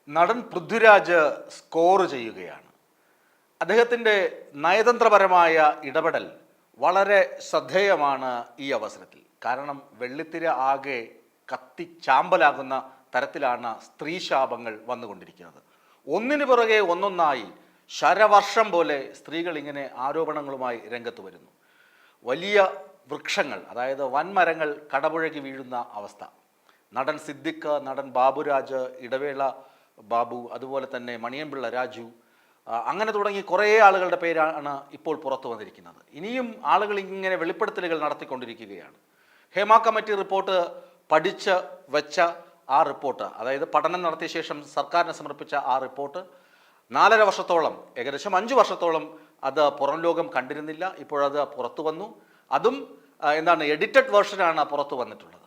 നടൻ പൃഥ്വിരാജ് സ്കോർ ചെയ്യുകയാണ്. അദ്ദേഹത്തിൻ്റെ നയതന്ത്രപരമായ ഇടപെടൽ വളരെ ശ്രദ്ധേയമാണ് ഈ അവസരത്തിൽ. കാരണം വെള്ളിത്തിര ആകെ കത്തിച്ചാമ്പലാകുന്ന തരത്തിലാണ് സ്ത്രീശാപങ്ങൾ വന്നുകൊണ്ടിരിക്കുന്നത്. ഒന്നിനു പുറകെ ഒന്നൊന്നായി ശരവർഷം പോലെ സ്ത്രീകൾ ഇങ്ങനെ ആരോപണങ്ങളുമായി രംഗത്ത് വരുന്നു. വലിയ വൃക്ഷങ്ങൾ, അതായത് വൻമരങ്ങൾ കടപുഴകി വീഴുന്ന അവസ്ഥ. നടൻ സിദ്ദിഖ്, നടൻ ബാബുരാജ്, ഇടവേള ബാബു, അതുപോലെ തന്നെ മണിയൻപിള്ള രാജു, അങ്ങനെ തുടങ്ങി കുറേ ആളുകളുടെ പേരാണ് ഇപ്പോൾ പുറത്തു വന്നിരിക്കുന്നത്. ഇനിയും ആളുകൾ ഇങ്ങനെ വെളിപ്പെടുത്തലുകൾ നടത്തിക്കൊണ്ടിരിക്കുകയാണ്. ഹേമ കമ്മിറ്റി റിപ്പോർട്ട് പഠിച്ച് വെച്ച ആ റിപ്പോർട്ട്, അതായത് പഠനം നടത്തിയ ശേഷം സർക്കാരിന് സമർപ്പിച്ച ആ റിപ്പോർട്ട് 4.5 വർഷത്തോളം, ഏകദേശം 5 വർഷത്തോളം അത് പുറം ലോകം കണ്ടിരുന്നില്ല. ഇപ്പോഴത് പുറത്തു വന്നു. അതും എഡിറ്റഡ് വേർഷനാണ് പുറത്തു വന്നിട്ടുള്ളത്.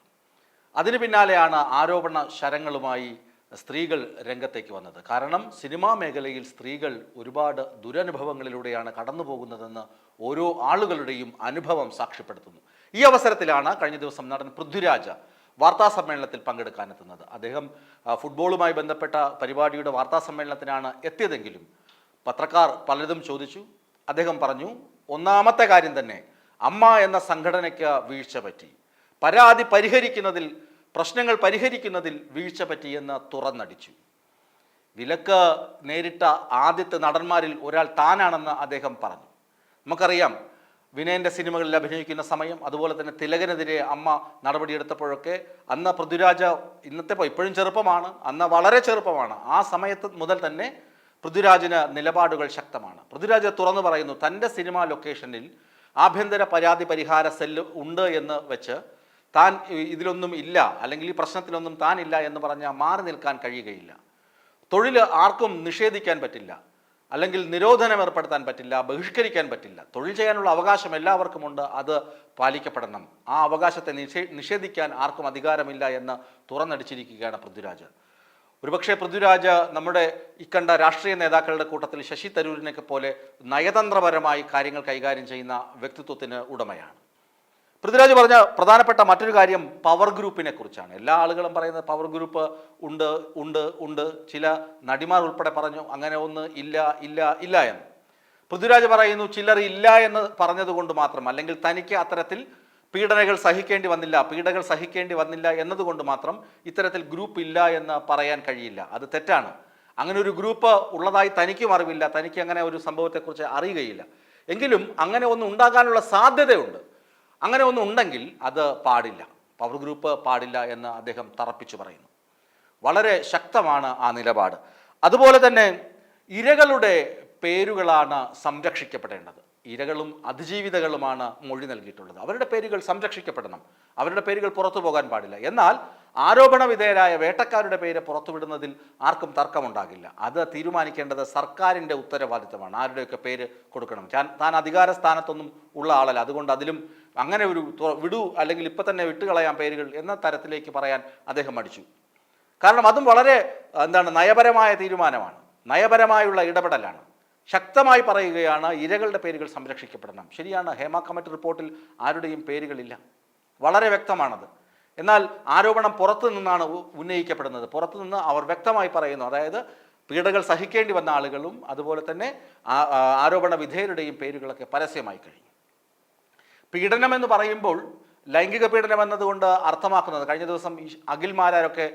അതിന് പിന്നാലെയാണ് ആരോപണ ശരങ്ങളുമായി സ്ത്രീകൾ രംഗത്തേക്ക് വന്നത്. കാരണം സിനിമാ മേഖലയിൽ സ്ത്രീകൾ ഒരുപാട് ദുരനുഭവങ്ങളിലൂടെയാണ് കടന്നു പോകുന്നതെന്ന് ഓരോ ആളുകളുടെയും അനുഭവം സാക്ഷ്യപ്പെടുത്തുന്നു. ഈ അവസരത്തിലാണ് കഴിഞ്ഞ ദിവസം നടൻ പൃഥ്വിരാജ് വാർത്താ സമ്മേളനത്തിൽ പങ്കെടുക്കാനെത്തുന്നത്. അദ്ദേഹം ഫുട്ബോളുമായി ബന്ധപ്പെട്ട പരിപാടിയുടെ വാർത്താ സമ്മേളനത്തിനാണ് എത്തിയതെങ്കിലും പത്രക്കാർ പലതും ചോദിച്ചു. അദ്ദേഹം പറഞ്ഞു, ഒന്നാമത്തെ കാര്യം തന്നെ അമ്മ എന്ന സംഘടനയ്ക്ക് വീഴ്ച പറ്റി, പരാതി പരിഹരിക്കുന്നതിൽ, പ്രശ്നങ്ങൾ പരിഹരിക്കുന്നതിൽ വീഴ്ച പറ്റിയെന്ന് തുറന്നടിച്ചു. വിലക്ക് നേരിട്ട ആദ്യത്തെ നടന്മാരിൽ ഒരാൾ താനാണെന്ന് അദ്ദേഹം പറഞ്ഞു. നമുക്കറിയാം, വിനയൻ്റെ സിനിമകളിൽ അഭിനയിക്കുന്ന സമയം, അതുപോലെ തന്നെ തിലകനെതിരെ അമ്മ നടപടിയെടുത്തപ്പോഴൊക്കെ അന്ന് പൃഥ്വിരാജ് ഇപ്പോഴും ചെറുപ്പമാണ്, അന്ന് വളരെ ചെറുപ്പമാണ്. ആ സമയത്ത് മുതൽ തന്നെ പൃഥ്വിരാജിന് നിലപാടുകൾ ശക്തമാണ്. പൃഥ്വിരാജ് തുറന്നു പറയുന്നു, തൻ്റെ സിനിമാ ലൊക്കേഷനിൽ ആഭ്യന്തര പരാതി പരിഹാര സെല്ല് ഉണ്ട് എന്ന് വെച്ച് താൻ ഇതിലൊന്നും ഇല്ല, അല്ലെങ്കിൽ ഈ പ്രശ്നത്തിലൊന്നും താൻ ഇല്ല എന്ന് പറഞ്ഞാൽ മാറി നിൽക്കാൻ കഴിയുകയില്ല. തൊഴിൽ ആർക്കും നിഷേധിക്കാൻ പറ്റില്ല, അല്ലെങ്കിൽ നിരോധനം ഏർപ്പെടുത്താൻ പറ്റില്ല, ബഹിഷ്കരിക്കാൻ പറ്റില്ല. തൊഴിൽ ചെയ്യാനുള്ള അവകാശം എല്ലാവർക്കുമുണ്ട്, അത് പാലിക്കപ്പെടണം. ആ അവകാശത്തെ നിഷേധിക്കാൻ ആർക്കും അധികാരമില്ല എന്ന് തുറന്നടിച്ചിരിക്കുകയാണ് പൃഥ്വിരാജ്. ഒരുപക്ഷെ പൃഥ്വിരാജ് നമ്മുടെ ഇക്കണ്ട രാഷ്ട്രീയ നേതാക്കളുടെ കൂട്ടത്തിൽ ശശി തരൂരിനൊക്കെ പോലെ നയതന്ത്രപരമായി കാര്യങ്ങൾ കൈകാര്യം ചെയ്യുന്ന വ്യക്തിത്വത്തിന് ഉടമയാണ്. പൃഥ്വിരാജ് പറഞ്ഞ പ്രധാനപ്പെട്ട മറ്റൊരു കാര്യം പവർ ഗ്രൂപ്പിനെ കുറിച്ചാണ്. എല്ലാ ആളുകളും പറയുന്നത് പവർ ഗ്രൂപ്പ് ഉണ്ട് ഉണ്ട് ഉണ്ട്, ചില നടിമാർ ഉൾപ്പെടെ പറഞ്ഞു അങ്ങനെ ഒന്ന് ഇല്ല ഇല്ല ഇല്ല എന്ന്. പൃഥ്വിരാജ് പറയുന്നു, ചിലർ ഇല്ല എന്ന് പറഞ്ഞതുകൊണ്ട് മാത്രം, അല്ലെങ്കിൽ തനിക്ക് അത്തരത്തിൽ പീഡനങ്ങൾ സഹിക്കേണ്ടി വന്നില്ല എന്നതുകൊണ്ട് മാത്രം ഇത്തരത്തിൽ ഗ്രൂപ്പ് ഇല്ല എന്ന് പറയാൻ കഴിയില്ല. അത് തെറ്റാണ്. അങ്ങനെ ഒരു ഗ്രൂപ്പ് ഉള്ളതായി തനിക്കും അറിവില്ല, തനിക്ക് അങ്ങനെ ഒരു സംഭവത്തെക്കുറിച്ച് അറിയുകയില്ല. എങ്കിലും അങ്ങനെ ഒന്ന് ഉണ്ടാകാനുള്ള സാധ്യതയുണ്ട്. അങ്ങനെ ഒന്നുണ്ടെങ്കിൽ അത് പാടില്ല, പവർ ഗ്രൂപ്പ് പാടില്ല എന്ന് അദ്ദേഹം തറപ്പിച്ചു പറയുന്നു. വളരെ ശക്തമാണ് ആ നിലപാട്. അതുപോലെ തന്നെ ഇരകളുടെ പേരുകളാണ് സംരക്ഷിക്കപ്പെടേണ്ടത്. ഇരകളും അതിജീവിതകളുമാണ് മൊഴി നൽകിയിട്ടുള്ളത്. അവരുടെ പേരുകൾ സംരക്ഷിക്കപ്പെടണം, അവരുടെ പേരുകൾ പുറത്തു പോകാൻ പാടില്ല. എന്നാൽ ആരോപണ വിധേയരായ വേട്ടക്കാരുടെ പേര് പുറത്തുവിടുന്നതിൽ ആർക്കും തർക്കമുണ്ടാകില്ല. അത് തീരുമാനിക്കേണ്ടത് സർക്കാരിൻ്റെ ഉത്തരവാദിത്തമാണ്. ആരുടെയൊക്കെ പേര് കൊടുക്കണം. താൻ അധികാര സ്ഥാനത്തൊന്നും ഉള്ള ആളല്ല, അതുകൊണ്ട് അതിലും അങ്ങനെ ഒരു വിടൂ, അല്ലെങ്കിൽ ഇപ്പം തന്നെ വിട്ടുകളയാൻ പേരുകൾ എന്ന തരത്തിലേക്ക് പറയാൻ അദ്ദേഹം മടിച്ചു. കാരണം അതും വളരെ നയപരമായ തീരുമാനമാണ്, നയപരമായുള്ള ഇടപെടലാണ്. ശക്തമായി പറയുകയാണ്, ഇരകളുടെ പേരുകൾ സംരക്ഷിക്കപ്പെടണം. ശരിയാണ്, ഹേമ കമ്മിറ്റി റിപ്പോർട്ടിൽ ആരുടെയും പേരുകളില്ല, വളരെ വ്യക്തമാണത്. എന്നാൽ ആരോപണം പുറത്തു നിന്നാണ് ഉന്നയിക്കപ്പെടുന്നത്. പുറത്തുനിന്ന് അവർ വ്യക്തമായി പറയുന്നു, അതായത് പീഡകൾ സഹിക്കേണ്ടി വന്ന ആളുകളും അതുപോലെ തന്നെ ആരോപണ വിധേയരുടെയും പേരുകളൊക്കെ പരസ്യമായി കഴിഞ്ഞു. പീഡനം എന്ന് പറയുമ്പോൾ ലൈംഗിക പീഡനം എന്നതുകൊണ്ട് അർത്ഥമാക്കുന്നത്, കഴിഞ്ഞ ദിവസം ഈ അഖിൽമാരൊക്കെ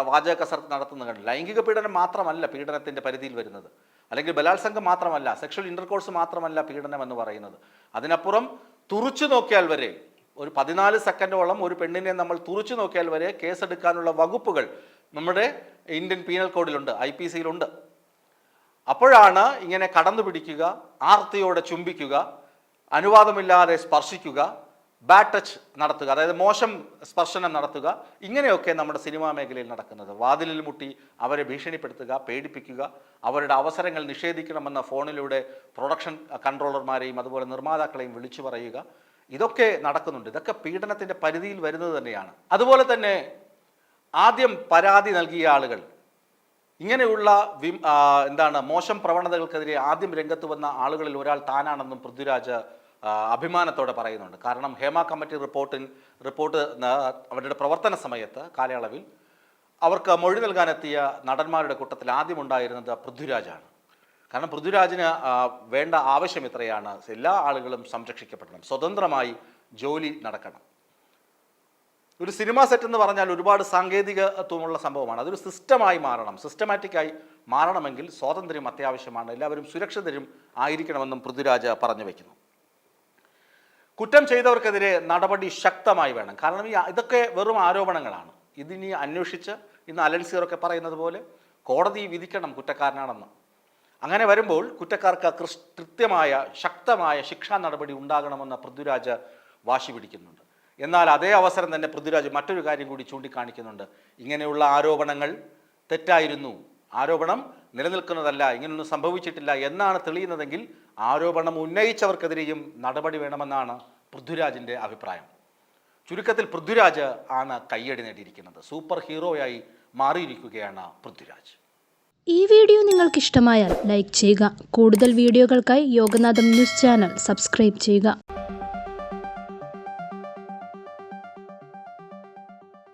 വാചക കസർത്ത് നടത്തുന്നത് കണ്ടു. ലൈംഗിക പീഡനം മാത്രമല്ല പീഡനത്തിൻ്റെ പരിധിയിൽ വരുന്നത്, അല്ലെങ്കിൽ ബലാത്സംഗം മാത്രമല്ല, സെക്ഷൽ ഇൻ്റർകോഴ്സ് മാത്രമല്ല പീഡനം എന്ന് പറയുന്നത്. അതിനപ്പുറം തുറിച്ചു നോക്കിയാൽ വരെ, ഒരു 14 സെക്കൻഡോളം ഒരു പെണ്ണിനെ നമ്മൾ തുറിച്ചു നോക്കിയാൽ വരെ കേസെടുക്കാനുള്ള വകുപ്പുകൾ നമ്മുടെ ഇന്ത്യൻ പീനൽ കോഡിലുണ്ട്, IPC-യിലുണ്ട്. അപ്പോഴാണ് ഇങ്ങനെ കടന്നു പിടിക്കുക, ആർത്തിയോടെ ചുംബിക്കുക, അനുവാദമില്ലാതെ സ്പർശിക്കുക, ബാഡ് ടച്ച് നടത്തുക, അതായത് മോശം സ്പർശനം നടത്തുക, ഇങ്ങനെയൊക്കെ നമ്മുടെ സിനിമാ മേഖലയിൽ നടക്കുന്നത്. വാതിലിൽ മുട്ടി അവരെ ഭീഷണിപ്പെടുത്തുക, പേടിപ്പിക്കുക, അവരുടെ അവസരങ്ങൾ നിഷേധിക്കണമെന്ന ഫോണിലൂടെ പ്രൊഡക്ഷൻ കൺട്രോളർമാരെയും അതുപോലെ നിർമ്മാതാക്കളെയും വിളിച്ചു പറയുക, ഇതൊക്കെ നടക്കുന്നുണ്ട്. ഇതൊക്കെ പീഡനത്തിൻ്റെ പരിധിയിൽ വരുന്നത് തന്നെയാണ്. അതുപോലെ തന്നെ ആദ്യം പരാതി നൽകിയ ആളുകൾ, ഇങ്ങനെയുള്ള മോശം പ്രവണതകൾക്കെതിരെ ആദ്യം രംഗത്ത് വന്ന ആളുകളിൽ ഒരാൾ താനാണെന്നും പൃഥ്വിരാജ് അഭിമാനത്തോടെ പറയുന്നുണ്ട്. കാരണം ഹേമ കമ്മിറ്റി റിപ്പോർട്ട് അവരുടെ പ്രവർത്തന സമയത്ത് കാലയളവിൽ അവർക്ക് മൊഴി നൽകാനെത്തിയ നടന്മാരുടെ കൂട്ടത്തിൽ ആദ്യമുണ്ടായിരുന്നത് പൃഥ്വിരാജാണ്. കാരണം പൃഥ്വിരാജിന് വേണ്ട ആവശ്യം ഇത്രയാണ്: എല്ലാ ആളുകളും സംരക്ഷിക്കപ്പെടണം, സ്വതന്ത്രമായി ജോലി നടക്കണം. ഒരു സിനിമ സെറ്റ് എന്ന് പറഞ്ഞാൽ ഒരുപാട് സാങ്കേതികത്വമുള്ള സംഭവമാണ്. അതൊരു സിസ്റ്റമായി മാറണം. സിസ്റ്റമാറ്റിക്കായി മാറണമെങ്കിൽ സ്വാതന്ത്ര്യം അത്യാവശ്യമാണ്. എല്ലാവരും സുരക്ഷിതരും ആയിരിക്കണമെന്നും പൃഥ്വിരാജ് പറഞ്ഞു വയ്ക്കുന്നു. കുറ്റം ചെയ്തവർക്കെതിരെ നടപടി ശക്തമായി വേണം. കാരണം ഇതൊക്കെ വെറും ആരോപണങ്ങളാണ്. ഇതിനി അന്വേഷിച്ച് ഇന്ന് അലൻസിയറൊക്കെ പറയുന്നത് പോലെ കോടതി വിധിക്കണം കുറ്റക്കാരനാണെന്ന്. അങ്ങനെ വരുമ്പോൾ കുറ്റക്കാർക്ക് കൃത്യമായ ശക്തമായ ശിക്ഷാ നടപടി ഉണ്ടാകണമെന്ന് പൃഥ്വിരാജ് വാശി പിടിക്കുന്നുണ്ട്. എന്നാൽ അതേ അവസരം തന്നെ പൃഥ്വിരാജ് മറ്റൊരു കാര്യം കൂടി ചൂണ്ടിക്കാണിക്കുന്നുണ്ട്. ഇങ്ങനെയുള്ള ആരോപണങ്ങൾ തെറ്റായിരുന്നു, ആരോപണം നിലനിൽക്കുന്നതല്ല, ഇങ്ങനെയൊന്നും സംഭവിച്ചിട്ടില്ല എന്നാണ് തെളിയുന്നതെങ്കിൽ ആരോപണം ഉന്നയിച്ചവർക്കെതിരെയും നടപടി വേണമെന്നാണ് പൃഥ്വിരാജിൻ്റെ അഭിപ്രായം. ചുരുക്കത്തിൽ പൃഥ്വിരാജ് ആണ് കയ്യടി നേടിയിരിക്കുന്നത്. സൂപ്പർ ഹീറോയായി മാറിയിരിക്കുകയാണ് പൃഥ്വിരാജ്. ഈ വീഡിയോ നിങ്ങൾക്ക് ഇഷ്ടമായാൽ ലൈക്ക് ചെയ്യുക. കൂടുതൽ വീഡിയോകൾക്കായി യോഗനാഥം ന്യൂസ് ചാനൽ സബ്സ്ക്രൈബ് ചെയ്യുക.